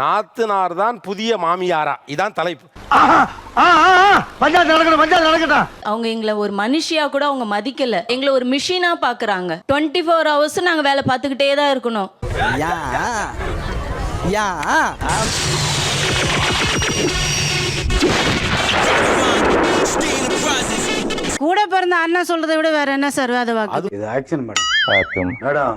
நாத்தனார் தான் புதிய மாமியாரா? இதான் தலைப்பு. அவங்க எங்களை ஒரு மனுஷியா கூட அவங்க மதிக்கல, எங்களை ஒரு மிஷினா பாக்குறாங்க. 24 hours நாங்க வேலை பார்த்துக்கிட்டே தான் இருக்கணும். கூட பிறந்த அண்ணன் சொல்றதை விட வேற என்ன சார் அது வாக்கு? இது ஆக்ஷன் மேடம்,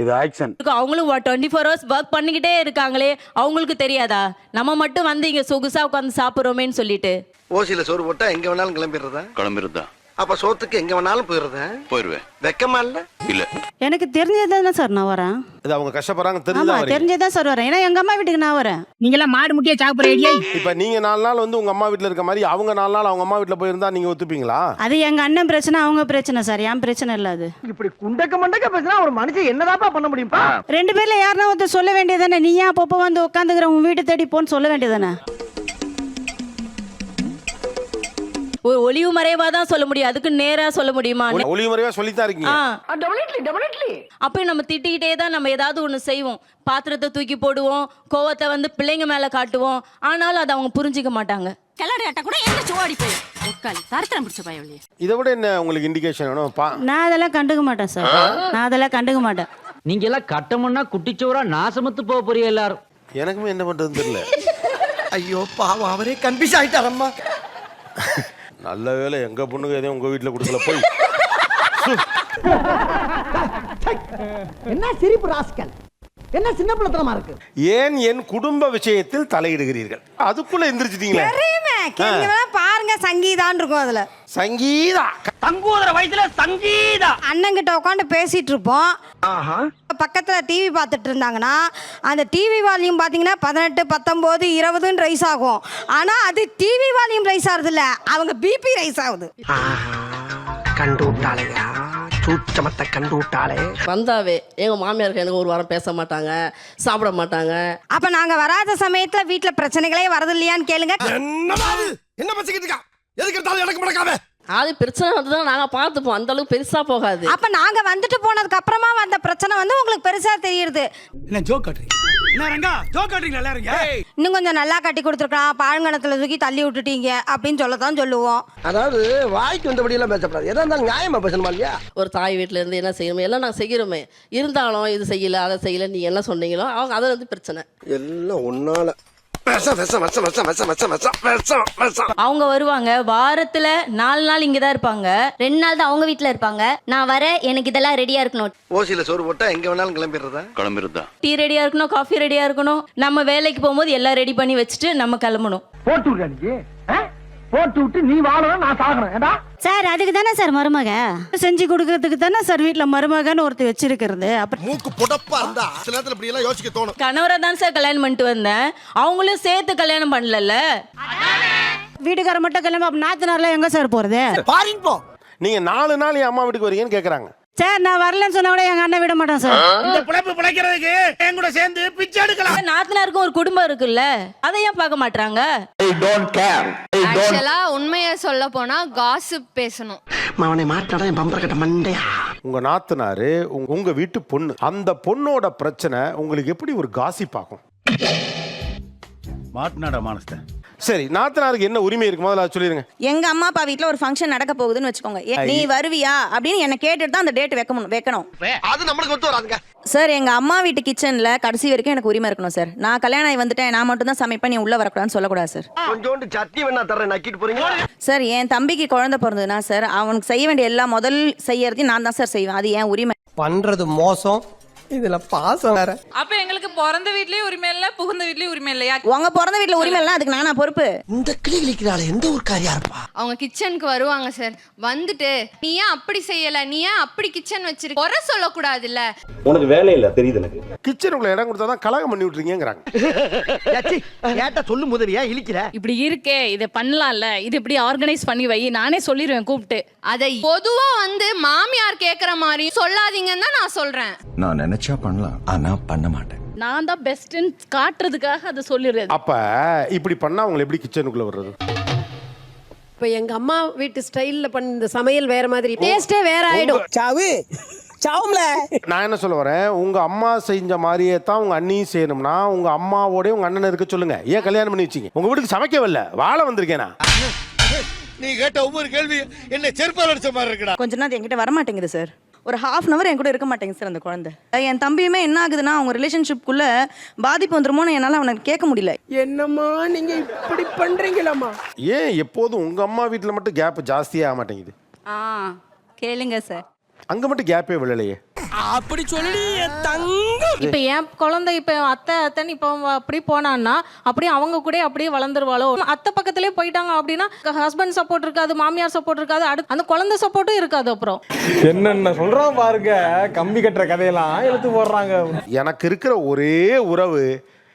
இது ஆக்ஷன். அவங்களும் 24 hours ஒர்க் பண்ணிக்கிட்டே இருக்காங்களே, அவங்களுக்கு தெரியாதா? நம்ம மட்டும் வந்து இங்க சொகுசா உட்காந்து சாப்பிடுறோமேன்னு சொல்லிட்டு. ஓசியில சோறு போட்டா எங்க வேணாலும் கிளம்பிடுறதா? அப்ப சோத்துக்கு எங்க வேணாலும் போயிருவேன். வெக்கமா இல்ல? எனக்கு தெரிஞ்சதுதானே சார் நான் வரேன். இது அவங்க கஷ்டப்படுறாங்க ஆமா, தெரிஞ்சதான் சார் வரேன். ஏன்னா எங்க அம்மா வீட்டுக்கு நான் வரேன். நீங்க எல்லாம் மாடு முட்டியா சாப்பிடுற ஐடியா? இப்ப நீங்க 4 நாள் வந்து உங்க அம்மா வீட்டுல இருக்க மாதிரி அவங்க 4 நாள் அவங்க அம்மா வீட்டுல போயிருந்தா நீங்க ஒத்துப்பீங்களா? அது எங்க அண்ணன் பிரச்சனை, அவங்க பிரச்சனை சார், என் பிரச்சனை இல்ல. அது இப்படி குண்டக்க மண்டக்க பேசினா ஒரு மனுஷன் என்னதாப்பா பண்ண முடியும்பா? 2 பேர்ல யாருன்னா ஒருத்தர் சொல்ல வேண்டியதானே, நீ ஏன் அப்பப்போ வந்து உட்காந்துக்கிற, உன் வீட்டு தேடி போன்னு சொல்ல வேண்டியதானே. ஒரு ஒளிவு மறைவா தான் சொல்ல முடியும், அதுக்கு நேரா சொல்ல முடியுமா? ஒளிவு மறைவா சொல்லித்தான் இருக்கீங்க. அப்பயும் நம்ம திட்டிக்கிட்டே தான் நம்ம ஏதாவது ஒண்ணு செய்வோம். பாத்திரத்தை தூக்கி போடுவோம், கோவத்தை வந்து பிள்ளைங்க மேல காட்டுவோம். ஆனாலும் அதை அவங்க புரிஞ்சிக்க மாட்டாங்க. இதை விட என்ன உங்களுக்கு இண்டிகேஷன் வேணும்? நான் அதெல்லாம் கண்டுக்க மாட்டேன் சார், நான் அதெல்லாம் கண்டுக்க மாட்டேன். நீங்க எல்லாம் கட்டமுன்னா குட்டிச்சோரா நாசமத்து போக போறீங்க எல்லாரும். எனக்குமே என்ன பண்றதுன்னு தெரியல. ஐயோ பாவம், அவரே கன்ஃபியூஸ் ஆயிட்டாரம்மா. நல்ல வேளை எங்க பொண்ணுங்க எதையும் உங்க வீட்டுல கொடுக்கல. போய் என்ன சிரிப்பு ராஸ்கல், என்ன சின்ன பிள்ளைத்தனமா இருக்கு. ஏன் என் குடும்ப விஷயத்தில் தலையிடுகிறீர்கள்? அதுக்குள்ள எந்திரிச்சிட்டீங்களே. பாருங்க, சங்கீதான் இருக்கும் அதுல. சங்கீதா தங்கூதர வயசுல சங்கீதா அண்ணங்கிட்ட உட்காந்து பேசிட்டு இருப்போம். பக்கத்துல டிவி பார்த்துட்டு இருந்தாங்கன்னா அந்த டிவி வால்யூம் பாத்தீங்கன்னா 18, 19, 20 ரைஸ் ஆகும். ஆனா அது டிவி வால்யூம் ரைஸ் ஆகுது இல்ல, அவங்க பிபி ரைஸ் ஆகுது. கண்டு விட்டாளையா, சூச்சமத்தை கண்டு விட்டாளே. வந்தாவே எங்க மாமியாருக்கு எனக்கு ஒரு வாரம் பேச மாட்டாங்க, சாப்பிட மாட்டாங்க. அப்ப நாங்க வராத சமயத்துல வீட்டுல பிரச்சனைகளே வரது இல்லையான்னு கேளுங்க. என்ன பசிக்கிட்டு இருக்கா? எதுக்கு எடுத்தாலும் எனக்கு மடக்காம. அது பிரச்சனை வந்துதான் நாங்க பார்த்துப்போம், அந்த அளவுக்கு பெருசா போகாது. அப்ப நாங்க வந்துட்டு போனதுக்கு அப்புறமா வந்த பிரச்சனை வந்து உங்களுக்கு பெருசா தெரியுது. என்ன ஜோக் காட்டுறீங்க? என்ன ரங்கா ஜோக் காட்டுறீங்க எல்லாரும்? இன்னும் கொஞ்சம் நல்லா கட்டி கொடுத்துருக்கலாம், பாழ்கணத்துல தூக்கி தள்ளி விட்டுட்டீங்க அப்படின்னு சொல்லத்தான் சொல்லுவோம். அதாவது வாய்க்கு வந்தபடி எல்லாம் பேசப்படாது, எதா இருந்தாலும் நியாயமா பேசணுமா இல்லையா? ஒரு தாய் வீட்டுல இருந்து என்ன செய்யணுமோ எல்லாம் நாங்க செய்கிறோமே. இருந்தாலும் இது செய்யல அதை செய்யல நீங்க என்ன சொன்னீங்களோ அவங்க அதை வந்து பிரச்சனை. எல்லாம் ஒன்னால அவங்க வருவாங்க, வாரத்துல 4 நாள் இங்கதான் இருப்பாங்க, 2 நாள் தான் அவங்க வீட்டுல இருப்பாங்க. நான் வர எனக்கு இதெல்லாம் ரெடியா இருக்கணும். ஓசியில சோறு போட்டா எங்க வேணாலும் கிளம்பிடுறதா? டீ ரெடியா இருக்கணும், காஃபி ரெடியா இருக்கணும். நம்ம வேலைக்கு போகும்போது எல்லாம் ரெடி பண்ணி வச்சுட்டு நம்ம கிளம்பணும். போட்டு விடுறீங்க, போட்டு விட்டு நீ வாழணும், நான் சாகணும். சார் அதுக்கு தானே சார் மருமக செஞ்சு கொடுக்கறதுக்கு தானே சார் வீட்டுல மருமகன்னு ஒருத்தர் வச்சிருக்கிறது. அப்புறம் மூக்கு புடப்பா இருந்தா சில நேரத்துல இப்படி எல்லாம் யோசிக்க தோணும். கணவரை தான் சார் கல்யாணம் பண்ணிட்டு வந்தேன், அவங்களும் சேர்த்து கல்யாணம் பண்ணல. வீட்டுக்கார மட்டும் கிளம்ப, அப்ப நாத்தனார்லாம் எங்க சார் போறது? பாருங்க போ. நீங்க 4 நாள் என் அம்மா வீட்டுக்கு வரீங்கன்னு கேக்குறாங்க. சார் நான் வரலன்னு சொன்னா கூட எங்க அண்ணன் விட மாட்டான் சார். இந்த பிழைப்பு பிழைக்கிறதுக்கு என் கூட சேர்ந்து பிச்சை எடுக்கலாம். நாத்தனாருக்கும் ஒரு குடும்பம் இருக்குல்ல, அதை ஏன் பார்க்க மாட்டாங்க? ஆக்சுவலா உண்மையை சொல்ல போனா காசிப் பேசணும். அவனை மாட்டாடா என் பம்பர கட்ட மண்டையா. உங்க நாத்தனாரு உங்க வீட்டு பொண்ணு, அந்த பொண்ணோட பிரச்சனை உங்களுக்கு எப்படி ஒரு காசிப் ஆகும்? மாட்டினாடா மானஸ்த. சரி, நாத்தனாருக்கு என்ன உரிமை இருக்கு முதல்ல சொல்லிருங்க. எங்க அம்மா அப்பா வீட்ல ஒரு ஃபங்க்ஷன் நடக்க போகுதுன்னு வச்சுக்கோங்க, நீ வருவியா அப்படின்னு என்ன கேட்டுட்டு தான் அந்த டேட் வைக்கணும். அது நம்மளுக்கு ஒத்து வராதுங்க சார். எங்க அம்மா வீட்டு கிச்சன்ல கடைசி வரைக்கும் எனக்கு உரிமை இருக்கணும் சார். நான் கல்யாணம் ஆகி வந்துட்டேன், நான் மட்டும் தான் சமைப்பேன், நீ உள்ள வரக்கூடாதுன்னு சொல்லக்கூடாது சார். கொஞ்சோண்டு சட்னி வேணா தரேன், நக்கிட்டு போறீங்க சார். என் தம்பிக்கு குழந்தை பிறந்ததுன்னா சார் அவனுக்கு செய்ய வேண்டிய எல்லா முதல் செய்யறதையும் நான் தான் சார் செய்வேன். அது என் உரிமை. பண்றது மோசம், இதுல பாசம் வேற. அப்ப எங்களுக்கு பிறந்த வீட்லயும் உரிமை இல்ல, புகுந்த வீட்லயும் உரிமை இல்லையா? உங்க பிறந்த வீட்டுல உரிமை இல்ல, அதுக்கு நானா பொறுப்பு? இந்த கிளி கிளிக்கிறாள் எந்த ஒரு காரியா இருப்பா. அவங்க கிச்சனுக்கு வருவாங்க சார், வந்துட்டு நீ ஏன் அப்படி செய்யல, நீ ஏன் அப்படி கிச்சன் வச்சிருக்க, குறை சொல்லக்கூடாது இல்ல. உனக்கு வேலை இல்ல தெரியுது எனக்கு. கிச்சனுக்குள்ள இடம் கொடுத்தாதான் கலகம் பண்ணி விட்டுறீங்கிறாங்க. ஏட்டா சொல்லு முதலியா இழிக்கிற. இப்படி இருக்கே, இதை பண்ணலாம்ல, இது இப்படி ஆர்கனைஸ் பண்ணி வை, நானே சொல்லிடுவேன் கூப்பிட்டு. அதை பொதுவா வந்து மாமியார் கேக்குற மாதிரி சொல்லாதீங்கன்னு தான் நான் சொல்றேன். நான் நினைச்சா பண்ணலாம், ஆனா பண்ண மாட்டேன். நான் தான் பெஸ்ட்னு காட்டுறதுக்காக அதை சொல்லிடுறது. அப்ப இப்படி பண்ணா அவங்க எப்படி கிச்சனுக்குள்ள வர்றது? இப்ப எங்க அம்மா வீட்டு ஸ்டைல்ல பண்ண இந்த சமையல் வேற மாதிரி, டேஸ்டே வேற ஆயிடும். சாவு நான் என்ன சொல்ல வரேன், உங்க அம்மா செஞ்ச மாதிரியே தான் உங்க அண்ணியும் செய்யணும்னா உங்க அம்மாவோடய உங்க அண்ணனை இருக்க சொல்லுங்க. ஏன் கல்யாணம் பண்ணி வச்சீங்க? உங்க வீட்டுக்கு சமைக்க வரல, வாழ வந்திருக்கேனா? நீ கேட்ட ஒவ்வொரு கேள்வி என்ன செருப்பால் அடிச்ச மாதிரி இருக்குடா. கொஞ்ச நேரம் என்கிட்ட வர மாட்டேங்குது சார். ஒரு ஹாஃப் அன் அவர் என் கூட இருக்க மாட்டேங்குது சார் அந்த குழந்தை. என் தம்பியுமே என்ன ஆகுதுன்னா அவங்க ரிலேஷன்ஷிப்குள்ள பாதிப்பு வந்துருமோன்னு என்னால் அவனுக்கு கேட்க முடியல. என்னம்மா நீங்க இப்படி பண்றீங்களாம்மா? ஏன் எப்போதும் உங்க அம்மா வீட்டில் மட்டும் கேப் ஜாஸ்தியே ஆக மாட்டேங்குது? கேளுங்க சார். அங்க மட்டும் கேப்பே விழலையே. அப்படி சொல்லி தங்கம். இப்ப என் குழந்தை இப்ப அத்தை அத்தைன்னு இப்ப அப்படி போனான்னா அப்படியே அவங்க கூட அப்படியே வளர்ந்துருவாளோ. அத்தை பக்கத்திலே போயிட்டாங்க அப்படின்னா ஹஸ்பண்ட் சப்போர்ட் இருக்காது, மாமியார் சப்போர்ட் இருக்காது, அடுத்து அந்த குழந்தை சப்போர்ட்டும் இருக்காது. அப்புறம் என்னென்ன சொல்றோம் பாருங்க, கம்பி கட்டுற கதையெல்லாம் எடுத்து போடுறாங்க. எனக்கு இருக்கிற ஒரே உறவு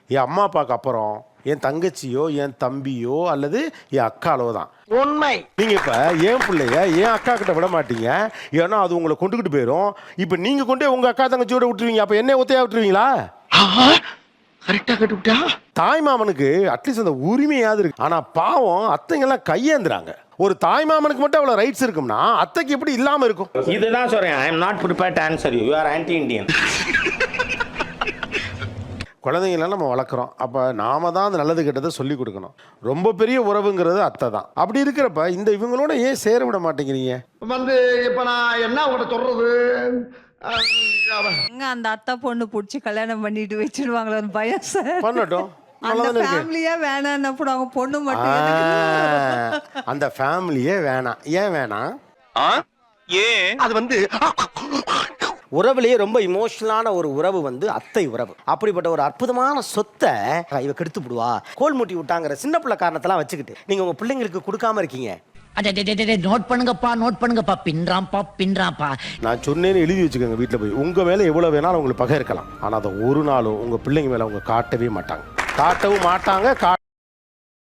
என் அம்மா அப்பாவுக்கு அப்புறம் என் தங்கச்சியோ என் தம்பியோ அல்லது என் அக்காலோ தான். உண்மை. நீங்க இப்ப என் பிள்ளைய என் அக்கா கிட்ட விட மாட்டீங்க, ஏன்னா அது உங்களை கொண்டுகிட்டு போயிடும். இப்ப நீங்க கொண்டே உங்க அக்கா தங்கச்சியோட விட்டுருவீங்க, அப்ப என்ன ஒத்தையா விட்டுருவீங்களா? கரெக்டா கட்டுவிட்டா. தாய் மாமனுக்கு அட்லீஸ்ட் அந்த உரிமையாவது இருக்கு. ஆனா பாவம் அத்தைங்கெல்லாம் கையேந்துறாங்க. ஒரு தாய் மாமனுக்கு மட்டும் அவ்வளவு ரைட்ஸ் இருக்கும்னா அத்தைக்கு எப்படி இல்லாம இருக்கும்? இதுதான் சொல்றேன், I am not prepared to answer you. You are anti Indian. குழந்தைங்களாம் நம்ம வளர்க்குறோம், அப்போ நாம தான் அந்த நல்லது கெட்டதை சொல்லி கொடுக்கணும். ரொம்ப பெரிய உறவுங்கிறது அத்தை தான். அப்படி இருக்கிறப்ப இந்த இவங்களோட ஏன் சேர விட மாட்டேங்கிறீங்க? வந்து இப்ப நான் என்ன உங்கள்கிட்ட சொல்றது? அந்த அத்தை பொண்ணு பிடிச்சி கல்யாணம் பண்ணிட்டு வச்சிருவாங்களோன்னு பயம் சார். பண்ணட்டும், ஃபேமிலியே வேணாம் போடுவாங்க, பொண்ணு மட்டும். அந்த ஃபேமிலியே வேணாம். ஏன் வேணாம்? அது வந்து உறவுலயே ரொம்ப இமோஷனலான ஒரு உறவு வந்து அத்தை உறவு. அப்படிப்பட்ட ஒரு அற்புதமான சொத்தை இவ கெடுத்து விடுவா, கோல் மூட்டி விட்டாங்கிற சின்ன பிள்ளை காரணத்தெல்லாம் வச்சுக்கிட்டு நீங்க உங்க பிள்ளைங்களுக்கு கொடுக்காம இருக்கீங்க. நோட் பண்ணுங்கப்பா, நோட் பண்ணுங்கப்பா, பின்றாம்பா. நான் சொன்னேன்னு எழுதி வச்சுக்கோங்க வீட்டில் போய். உங்க மேல எவ்வளவு வேணாலும் உங்களுக்கு பகை இருக்கலாம், ஆனா அதை ஒரு நாளும் உங்க பிள்ளைங்க மேல அவங்க காட்டவே மாட்டாங்க.